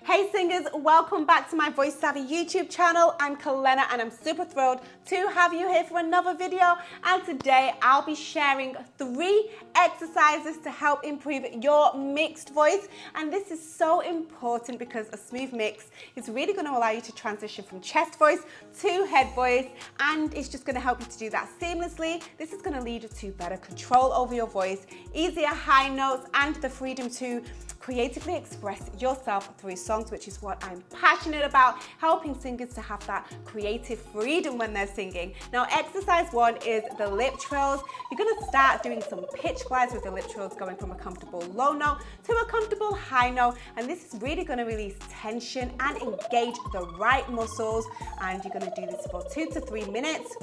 Hey singers, welcome back to my Voice Savvy YouTube channel. I'm Kalena and I'm super thrilled to have you here for another video. And today I'll be sharing 3 exercises to help improve your mixed voice. And this is so important because a smooth mix is really going to allow you to transition from chest voice to head voice. And it's just going to help you to do that seamlessly. This is going to lead you to better control over your voice, easier high notes, and the freedom to creatively express yourself through songs, which is what I'm passionate about, helping singers to have that creative freedom when they're singing. Now, exercise 1 is the lip trills. You're going to start doing some pitch glides with the lip trills, going from a comfortable low note to a comfortable high note. And this is really going to release tension and engage the right muscles. And you're going to do this for 2 to 3 minutes.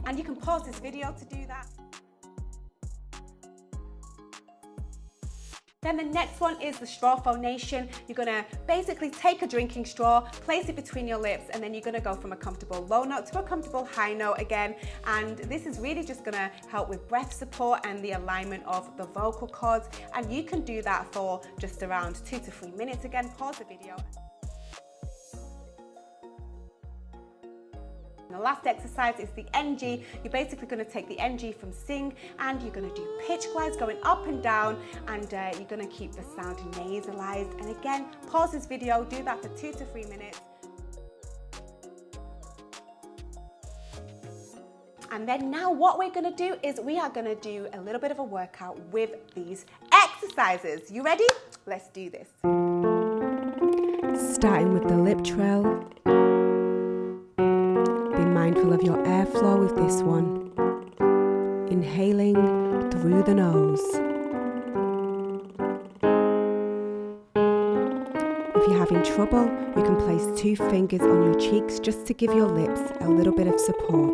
And you can pause this video to do that. Then the next one is the straw phonation. You're gonna basically take a drinking straw, place it between your lips, and then you're gonna go from a comfortable low note to a comfortable high note again. And this is really just gonna help with breath support and the alignment of the vocal cords. And you can do that for just around 2 to 3 minutes. Again, pause the video. The last exercise is the NG. You're basically going to take the NG from sing and you're going to do pitch glides going up and down, and you're going to keep the sound nasalized. And again, pause this video, do that for 2 to 3 minutes. And then now what we're going to do is we are going to do a little bit of a workout with these exercises. You ready? Let's do this. Starting with the lip trill. Be mindful of your airflow with this one. Inhaling through the nose. If you're having trouble, you can place 2 fingers on your cheeks just to give your lips a little bit of support.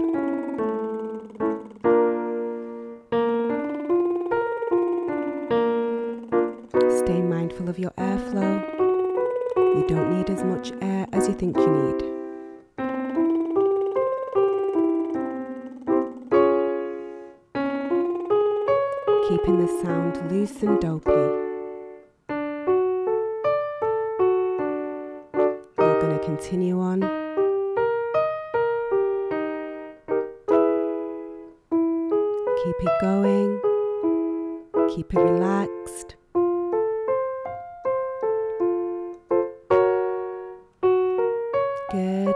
Stay mindful of your airflow. You don't need as much air as you think you need. Keeping the sound loose and dopey. You're going to continue on. Keep it going. Keep it relaxed. Good.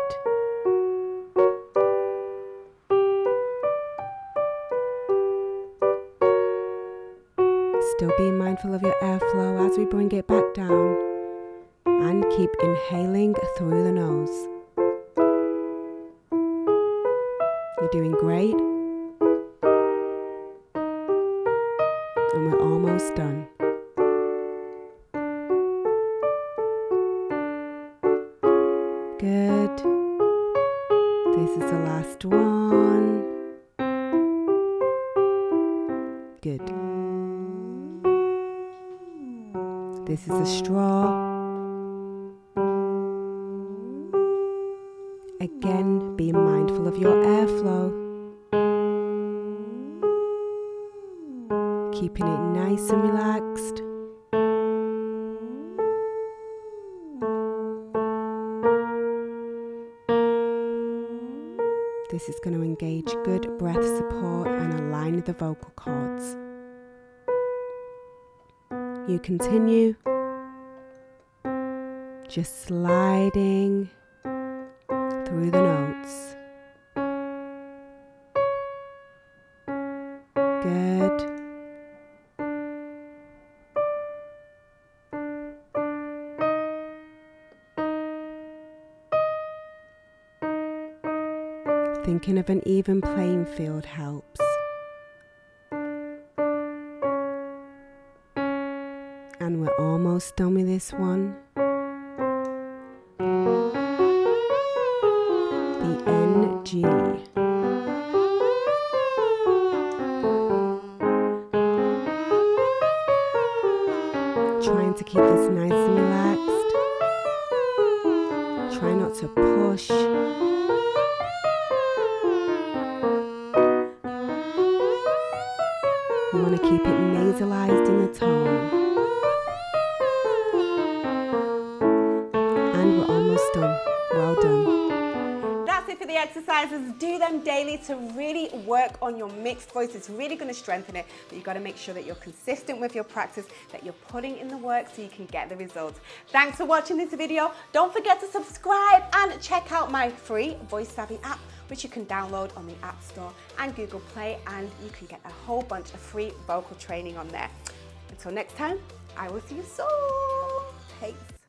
Still being mindful of your airflow as we bring it back down, and keep inhaling through the nose. You're doing great, and we're almost done. Good. This is the last one. Good. This is a straw. Again, being mindful of your airflow. Keeping it nice and relaxed. This is going to engage good breath support and align the vocal cords. You continue, just sliding through the notes. Good. Thinking of an even playing field helps. And we're almost done with this one. The NG. Trying to keep this nice and relaxed. Try not to push. You want to keep it nasalized in the tone. And we're almost done. Well done. That's it for the exercises. Do them daily to really work on your mixed voice. It's really going to strengthen it, but you've got to make sure that you're consistent with your practice, that you're putting in the work so you can get the results. Thanks for watching this video. Don't forget to subscribe and check out my free Voice Savvy app, which you can download on the App Store and Google Play, and you can get a whole bunch of free vocal training on there. Until next time, I will see you soon. Peace.